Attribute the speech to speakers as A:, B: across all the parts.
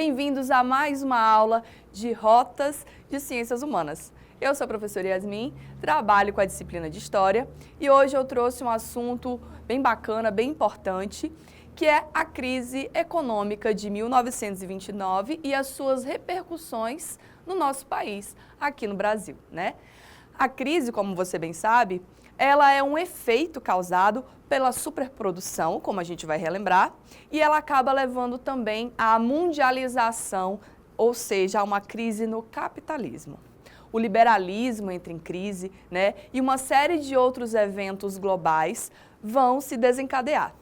A: Bem-vindos a mais uma aula de Rotas de Ciências Humanas. Eu sou a professora Yasmin, trabalho com a disciplina de História e hoje eu trouxe um assunto bem bacana, bem importante, que é a crise econômica de 1929 e as suas repercussões no nosso país, aqui no Brasil, né? A crise, como você bem sabe, ela é um efeito causado pela superprodução, como a gente vai relembrar, e ela acaba levando também à mundialização, ou seja, a uma crise no capitalismo. O liberalismo entra em crise, né? E uma série de outros eventos globais vão se desencadear.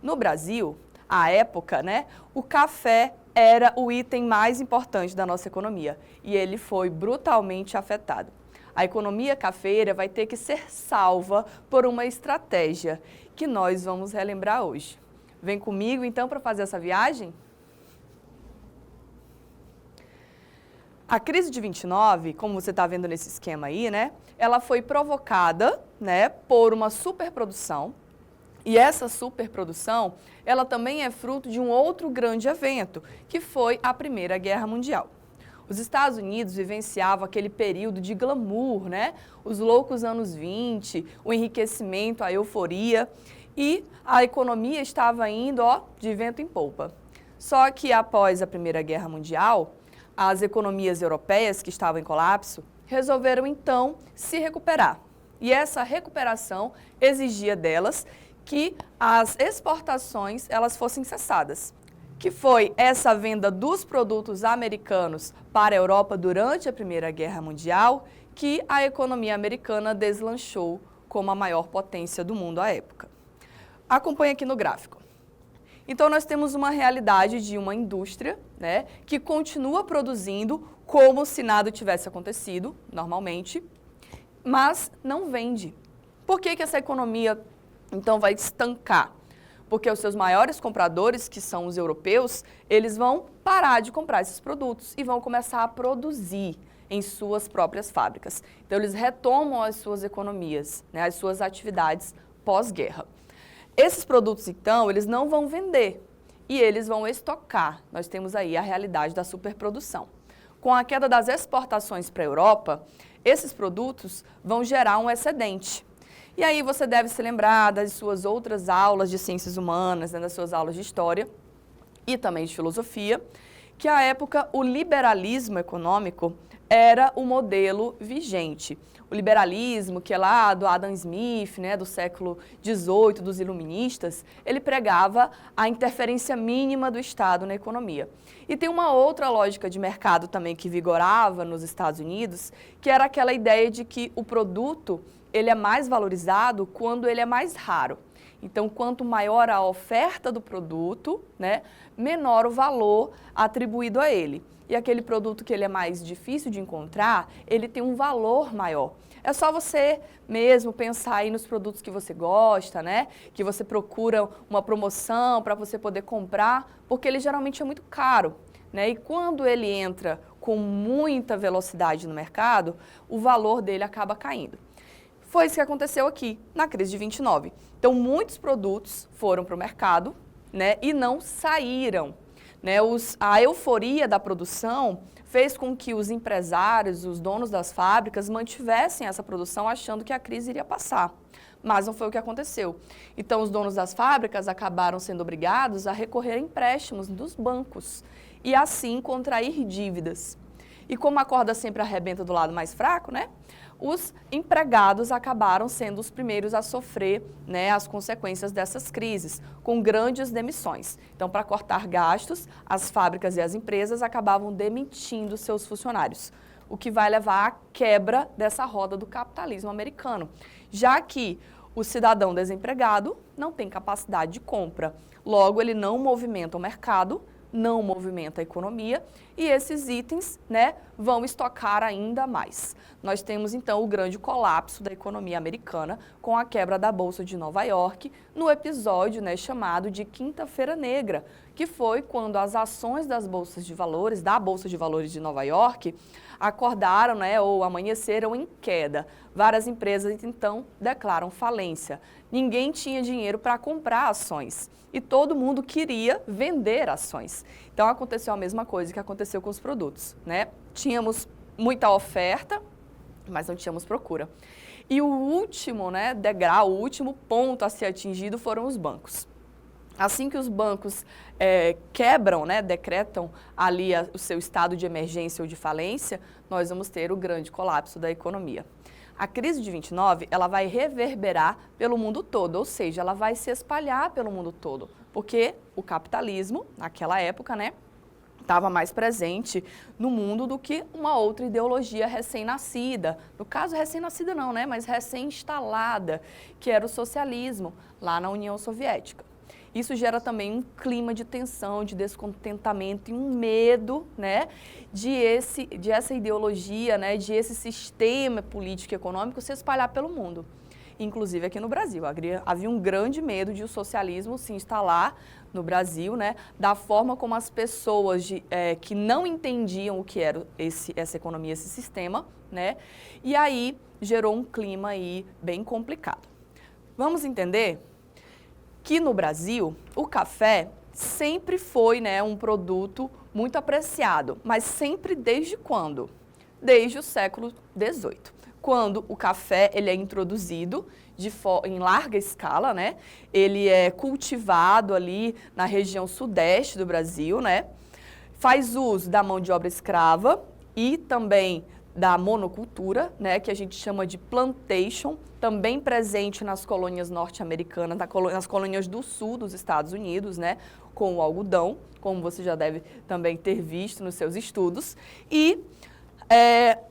A: No Brasil, à época, né, o café era o item mais importante da nossa economia e ele foi brutalmente afetado. A economia cafeira vai ter que ser salva por uma estratégia que nós vamos relembrar hoje. Vem comigo então para fazer essa viagem? A crise de 29, como você está vendo nesse esquema aí, né, ela foi provocada, né, por uma superprodução. E essa superprodução, ela também é fruto de um outro grande evento, que foi a Primeira Guerra Mundial. Os Estados Unidos vivenciavam aquele período de glamour, né? Os loucos anos 20, o enriquecimento, a euforia, e a economia estava indo, de vento em polpa. Só que após a Primeira Guerra Mundial, as economias europeias que estavam em colapso resolveram então se recuperar. E essa recuperação exigia delas que as exportações elas fossem cessadas, que foi essa venda dos produtos americanos para a Europa durante a Primeira Guerra Mundial, que a economia americana deslanchou como a maior potência do mundo à época. Acompanhe aqui no gráfico. Então, nós temos uma realidade de uma indústria, né, que continua produzindo como se nada tivesse acontecido, normalmente, mas não vende. Por que essa economia, então, vai estancar? Porque os seus maiores compradores, que são os europeus, eles vão parar de comprar esses produtos e vão começar a produzir em suas próprias fábricas. Então, eles retomam as suas economias, né, as suas atividades pós-guerra. Esses produtos, então, eles não vão vender e eles vão estocar. Nós temos aí a realidade da superprodução. Com a queda das exportações para a Europa, esses produtos vão gerar um excedente. E aí você deve se lembrar das suas outras aulas de ciências humanas, né, das suas aulas de história e também de filosofia, que à época o liberalismo econômico era o modelo vigente. O liberalismo, que é lá do Adam Smith, né, do século XVIII, dos iluministas, ele pregava a interferência mínima do Estado na economia. E tem uma outra lógica de mercado também que vigorava nos Estados Unidos, que era aquela ideia de que o produto ele é mais valorizado quando ele é mais raro. Então, quanto maior a oferta do produto, né, menor o valor atribuído a ele. E aquele produto que ele é mais difícil de encontrar, ele tem um valor maior. É só você mesmo pensar aí nos produtos que você gosta, né? Que você procura uma promoção para você poder comprar, porque ele geralmente é muito caro, né? E quando ele entra com muita velocidade no mercado, o valor dele acaba caindo. Foi isso que aconteceu aqui, na crise de 29. Então, muitos produtos foram para o mercado, né, e não saíram. Né, a euforia da produção fez com que os empresários, os donos das fábricas, mantivessem essa produção achando que a crise iria passar. Mas não foi o que aconteceu. Então, os donos das fábricas acabaram sendo obrigados a recorrer a empréstimos dos bancos e, assim, contrair dívidas. E como a corda sempre arrebenta do lado mais fraco, né? Os empregados acabaram sendo os primeiros a sofrer, né, as consequências dessas crises, com grandes demissões. Então, para cortar gastos, as fábricas e as empresas acabavam demitindo seus funcionários, o que vai levar à quebra dessa roda do capitalismo americano, já que o cidadão desempregado não tem capacidade de compra. Logo, ele não movimenta o mercado, não movimenta a economia e esses itens, né, vão estocar ainda mais. Nós temos, então, o grande colapso da economia americana com a quebra da Bolsa de Nova York no episódio, né, chamado de Quinta-feira Negra, que foi quando as ações das bolsas de valores, da Bolsa de Valores de Nova York, acordaram, né, ou amanheceram em queda. Várias empresas, então, declaram falência. Ninguém tinha dinheiro para comprar ações e todo mundo queria vender ações. Então, aconteceu a mesma coisa que aconteceu com os produtos, né? Tínhamos muita oferta, mas não tínhamos procura. E o último, né, degrau, o último ponto a ser atingido foram os bancos. Assim que os bancos quebram, né, decretam ali o seu estado de emergência ou de falência, nós vamos ter o grande colapso da economia. A crise de 29, ela vai reverberar pelo mundo todo, ou seja, ela vai se espalhar pelo mundo todo, porque o capitalismo, naquela época, né, estava mais presente no mundo do que uma outra ideologia recém-nascida. No caso, recém-nascida não, né, mas recém-instalada, que era o socialismo, lá na União Soviética. Isso gera também um clima de tensão, de descontentamento e um medo, né, de essa ideologia, né, de esse sistema político e econômico se espalhar pelo mundo. Inclusive aqui no Brasil. Havia um grande medo de o socialismo se instalar no Brasil, né, da forma como as pessoas que não entendiam o que era essa economia, esse sistema, né, e aí gerou um clima aí bem complicado. Vamos entender que no Brasil, o café sempre foi, né, um produto muito apreciado, mas sempre desde quando? Desde o século XVIII, quando o café ele é introduzido em larga escala, né? Ele é cultivado ali na região sudeste do Brasil, né? Faz uso da mão de obra escrava e também da monocultura, né, que a gente chama de plantation, também presente nas colônias norte-americanas, nas colônias do sul dos Estados Unidos, né, com o algodão, como você já deve também ter visto nos seus estudos. E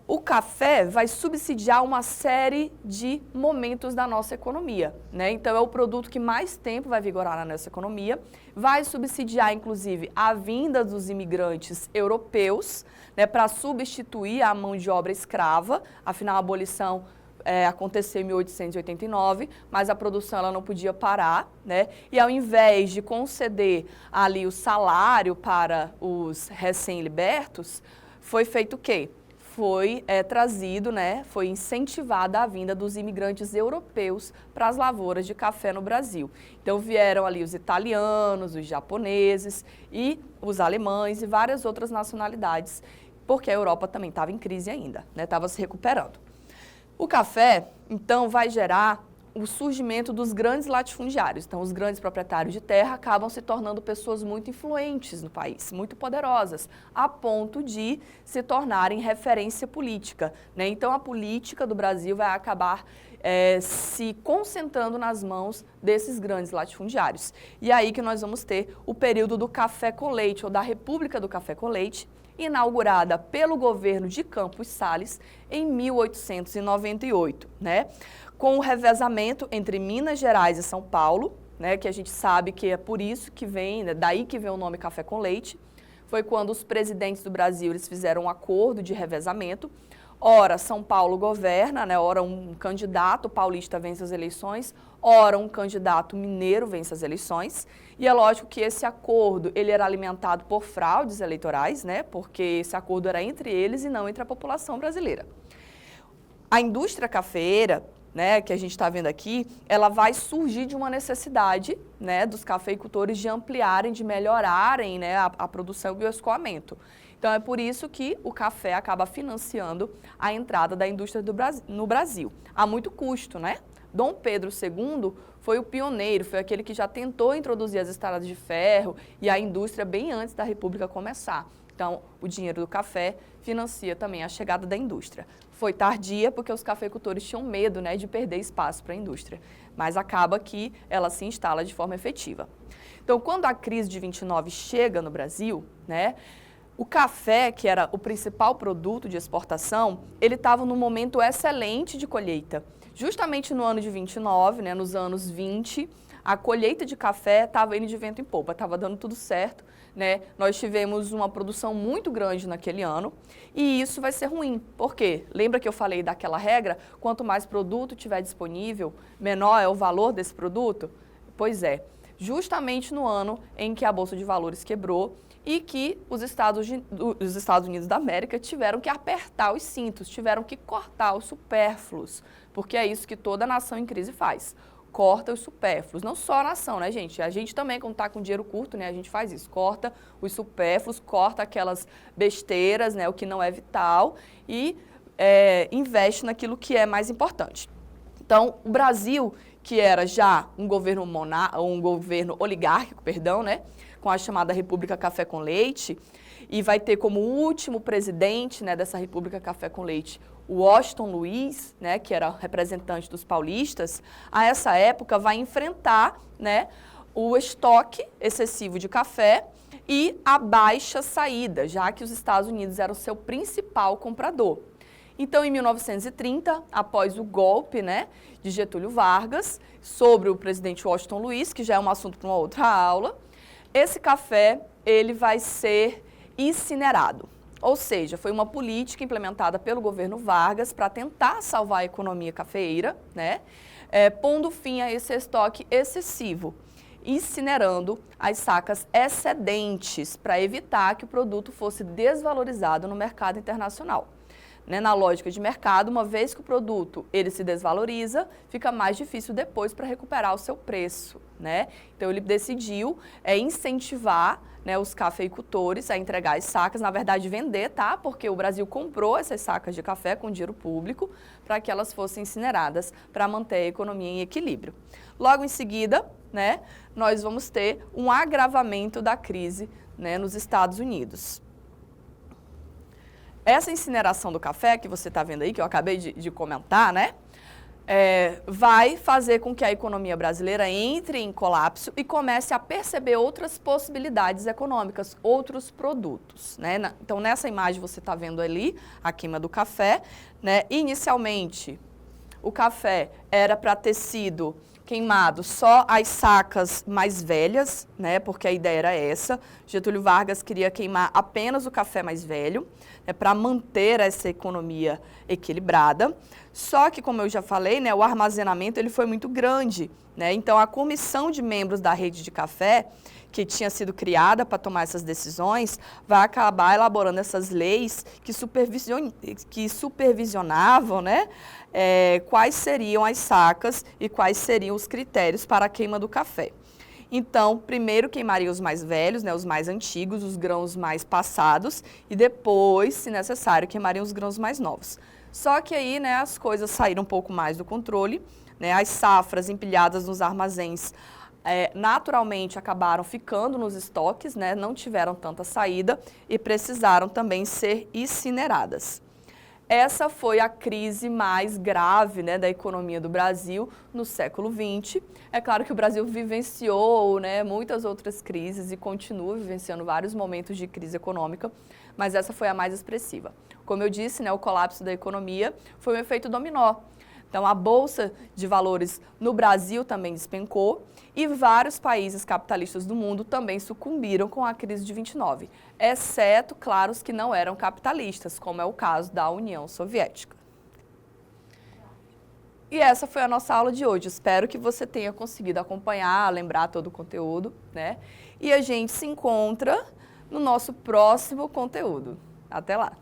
A: o café vai subsidiar uma série de momentos da nossa economia, né? Então, é o produto que mais tempo vai vigorar na nossa economia, vai subsidiar, inclusive, a vinda dos imigrantes europeus, né, para substituir a mão de obra escrava. Afinal, a abolição aconteceu em 1889, mas a produção ela não podia parar, né? E ao invés de conceder ali o salário para os recém-libertos, foi feito o quê? Foi trazido, né, foi incentivada a vinda dos imigrantes europeus para as lavouras de café no Brasil. Então vieram ali os italianos, os japoneses e os alemães e várias outras nacionalidades, porque a Europa também estava em crise ainda, né, estava se recuperando. O café, então, vai gerar o surgimento dos grandes latifundiários. Então, os grandes proprietários de terra acabam se tornando pessoas muito influentes no país, muito poderosas, a ponto de se tornarem referência política, né? Então, a política do Brasil vai acabar se concentrando nas mãos desses grandes latifundiários. E aí que nós vamos ter o período do café com leite, ou da República do Café com Leite, inaugurada pelo governo de Campos Salles em 1898, né? Com o revezamento entre Minas Gerais e São Paulo, né, que a gente sabe que é por isso que vem, né, daí que vem o nome Café com Leite. Foi quando os presidentes do Brasil eles fizeram um acordo de revezamento. Ora, São Paulo governa, né, ora um candidato paulista vence as eleições, ora um candidato mineiro vence as eleições. E é lógico que esse acordo ele era alimentado por fraudes eleitorais, né, porque esse acordo era entre eles e não entre a população brasileira. A indústria cafeeira, né, que a gente está vendo aqui, ela vai surgir de uma necessidade, né, dos cafeicultores de ampliarem, de melhorarem, né, a produção e o escoamento. Então, é por isso que o café acaba financiando a entrada da indústria no Brasil. Há muito custo, né? Dom Pedro II foi o pioneiro, foi aquele que já tentou introduzir as estradas de ferro e a indústria bem antes da República começar. Então, o dinheiro do café financia também a chegada da indústria. Foi tardia porque os cafeicultores tinham medo, né, de perder espaço para a indústria, mas acaba que ela se instala de forma efetiva. Então, quando a crise de 29 chega no Brasil, né, o café, que era o principal produto de exportação, ele estava num momento excelente de colheita. Justamente no ano de 29, né, nos anos 20, a colheita de café estava indo de vento em popa, estava dando tudo certo, né? Nós tivemos uma produção muito grande naquele ano e isso vai ser ruim. Por quê? Lembra que eu falei daquela regra? Quanto mais produto tiver disponível, menor é o valor desse produto? Pois é, justamente no ano em que a Bolsa de Valores quebrou e que os Estados Unidos da América tiveram que apertar os cintos, tiveram que cortar os supérfluos, porque é isso que toda nação em crise faz. Corta os supérfluos, não só a nação, né, gente? A gente também, quando está com dinheiro curto, né, a gente faz isso, corta os supérfluos, corta aquelas besteiras, né, o que não é vital e investe naquilo que é mais importante. Então, o Brasil, que era já um governo oligárquico, né, com a chamada República Café com Leite, e vai ter como último presidente, né, dessa República Café com Leite o Washington Luiz, né, que era representante dos paulistas, a essa época vai enfrentar, né, o estoque excessivo de café e a baixa saída, já que os Estados Unidos eram o seu principal comprador. Então, em 1930, após o golpe, né, de Getúlio Vargas, sobre o presidente Washington Luiz, que já é um assunto para uma outra aula, esse café ele vai ser incinerado. Ou seja, foi uma política implementada pelo governo Vargas para tentar salvar a economia cafeeira, né, pondo fim a esse estoque excessivo, incinerando as sacas excedentes para evitar que o produto fosse desvalorizado no mercado internacional. Né, na lógica de mercado, uma vez que o produto ele se desvaloriza, fica mais difícil depois para recuperar o seu preço, né? Então ele decidiu incentivar, né, os cafeicultores a entregar as sacas, na verdade vender, tá? Porque o Brasil comprou essas sacas de café com dinheiro público para que elas fossem incineradas para manter a economia em equilíbrio. Logo em seguida, né, nós vamos ter um agravamento da crise, né, nos Estados Unidos. Essa incineração do café que você está vendo aí, que eu acabei de comentar, né, vai fazer com que a economia brasileira entre em colapso e comece a perceber outras possibilidades econômicas, outros produtos, né? Então, nessa imagem você está vendo ali a queima do café, né? Inicialmente, o café era para ter sido queimado só as sacas mais velhas, né, porque a ideia era essa. Getúlio Vargas queria queimar apenas o café mais velho, né, para manter essa economia equilibrada. Só que, como eu já falei, né, o armazenamento ele foi muito grande, né? Então, a comissão de membros da rede de café, que tinha sido criada para tomar essas decisões, vai acabar elaborando essas leis que supervisionavam, né, quais seriam as sacas e quais seriam os critérios para a queima do café. Então, primeiro queimaria os mais velhos, né, os mais antigos, os grãos mais passados, e depois, se necessário, queimariam os grãos mais novos. Só que aí, né, as coisas saíram um pouco mais do controle, né, as safras empilhadas nos armazéns naturalmente acabaram ficando nos estoques, né, não tiveram tanta saída e precisaram também ser incineradas. Essa foi a crise mais grave, né, da economia do Brasil no século XX. É claro que o Brasil vivenciou, né, muitas outras crises e continua vivenciando vários momentos de crise econômica, mas essa foi a mais expressiva. Como eu disse, né, o colapso da economia foi um efeito dominó. Então, a Bolsa de Valores no Brasil também despencou e vários países capitalistas do mundo também sucumbiram com a crise de 29, exceto, claro, os que não eram capitalistas, como é o caso da União Soviética. E essa foi a nossa aula de hoje. Espero que você tenha conseguido acompanhar, lembrar todo o conteúdo, né? E a gente se encontra no nosso próximo conteúdo. Até lá!